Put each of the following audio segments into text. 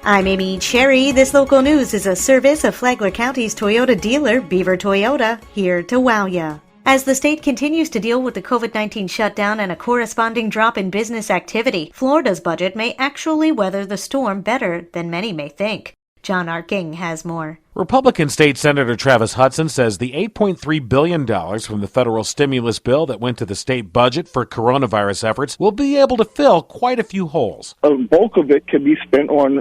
I'm Amy Cherry. This local news is a service of Flagler County's Toyota dealer, Beaver Toyota, here to wow ya. As the state continues to deal with the COVID-19 shutdown and a corresponding drop in business activity, Florida's budget may actually weather the storm better than many may think. John Arking has more. Republican State Senator Travis Hudson says the $8.3 billion from the federal stimulus bill that went to the state budget for coronavirus efforts will be able to fill quite a few holes. A bulk of it can be spent on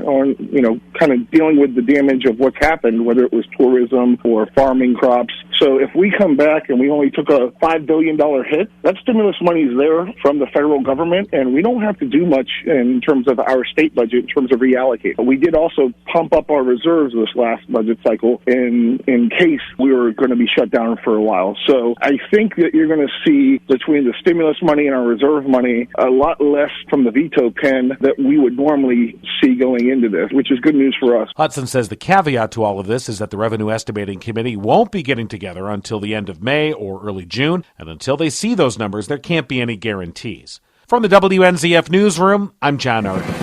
kind of dealing with the damage of what's happened, whether it was tourism or farming crops. So if we come back and we only took a $5 billion hit, that stimulus money is there from the federal government, and we don't have to do much in terms of our state budget in terms of reallocate. But we did also pump up our reserves this last budget cycle in case we were going to be shut down for a while. So I think that you're going to see between the stimulus money and our reserve money a lot less from the veto pen that we would normally see going into this, which is good news for us. Hudson says the caveat to all of this is that the Revenue Estimating Committee won't be getting together until the end of May or early June, and until they see those numbers, there can't be any guarantees. From the WNZF Newsroom, I'm John Arden.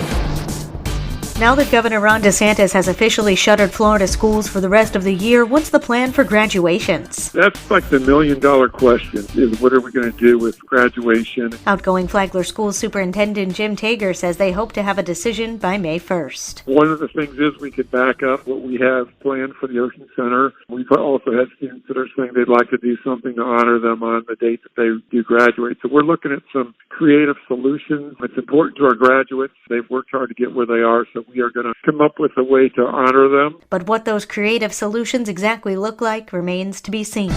Now that Governor Ron DeSantis has officially shuttered Florida schools for the rest of the year, what's the plan for graduations? That's like the million-dollar question, is what are we going to do with graduation? Outgoing Flagler School Superintendent Jim Tager says they hope to have a decision by May 1st. One of the things is we could back up what we have planned for the Ocean Center. We've also had students that are saying they'd like to do something to honor them on the date that they do graduate. So we're looking at some creative solutions. It's important to our graduates. They've worked hard to get where they are, so we are going to come up with a way to honor them. But what those creative solutions exactly look like remains to be seen.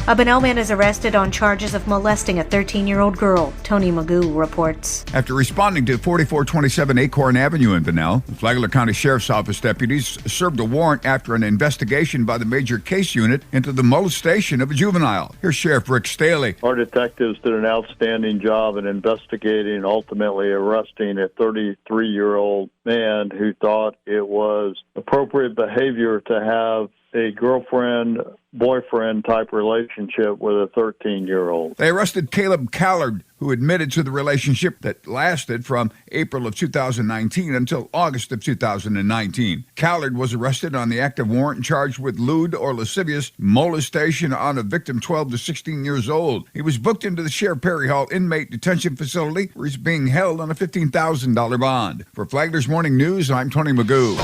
A Bunnell man is arrested on charges of molesting a 13-year-old girl. Tony Magoo reports. After responding to 4427 Acorn Avenue in Bunnell, the Flagler County Sheriff's Office deputies served a warrant after an investigation by the Major Case Unit into the molestation of a juvenile. Here's Sheriff Rick Staley. Our detectives did an outstanding job in investigating and ultimately arresting a 33-year-old man who thought it was appropriate behavior to have a girlfriend-boyfriend type relationship with a 13-year-old. They arrested Caleb Callard, who admitted to the relationship that lasted from April of 2019 until August of 2019. Callard was arrested on the active warrant and charged with lewd or lascivious molestation on a victim 12 to 16 years old. He was booked into the Sheriff Perry Hall Inmate Detention Facility, where he's being held on a $15,000 bond. For Flagler's Morning News, I'm Tony Magoo.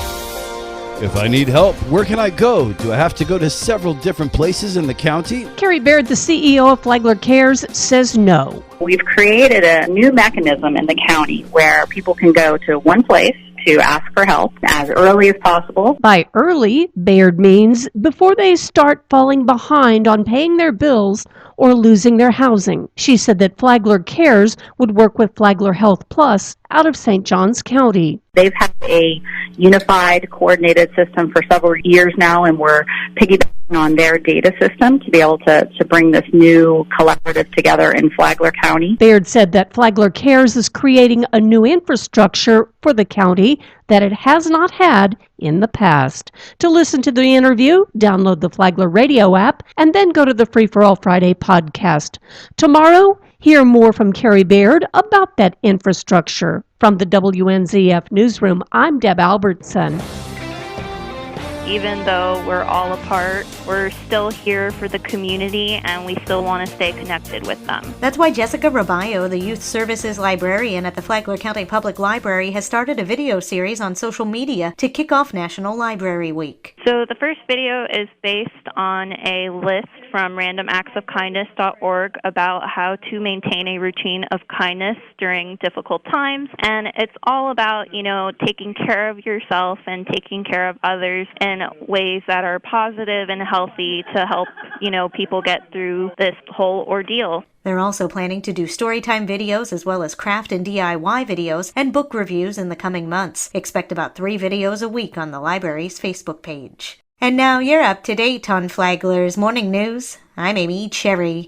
If I need help, where can I go? Do I have to go to several different places in the county? Carrie Baird, the CEO of Flagler Cares, says no. We've created a new mechanism in the county where people can go to one place to ask for help as early as possible. By early, Baird means before they start falling behind on paying their bills or losing their housing. She said that Flagler Cares would work with Flagler Health Plus out of St. Johns County. They've had a unified, coordinated system for several years now, and we're piggybacking on their data system to be able to bring this new collaborative together in Flagler County. Baird said that Flagler Cares is creating a new infrastructure for the county that it has not had in the past. To listen to the interview, download the Flagler radio app and then go to the Free for All Friday podcast. Tomorrow, hear more from Carrie Baird about that infrastructure. From the WNZF Newsroom, I'm Deb Albertson. Even though we're all apart, we're still here for the community and we still want to stay connected with them. That's why Jessica Rabayo, the Youth Services Librarian at the Flagler County Public Library, has started a video series on social media to kick off National Library Week. So the first video is based on a list from randomactsofkindness.org about how to maintain a routine of kindness during difficult times. And it's all about, taking care of yourself and taking care of others in ways that are positive and healthy to help, people get through this whole ordeal. They're also planning to do storytime videos as well as craft and DIY videos and book reviews in the coming months. Expect about 3 videos a week on the library's Facebook page. And now you're up to date on Flagler's Morning News. I'm Amy Cherry.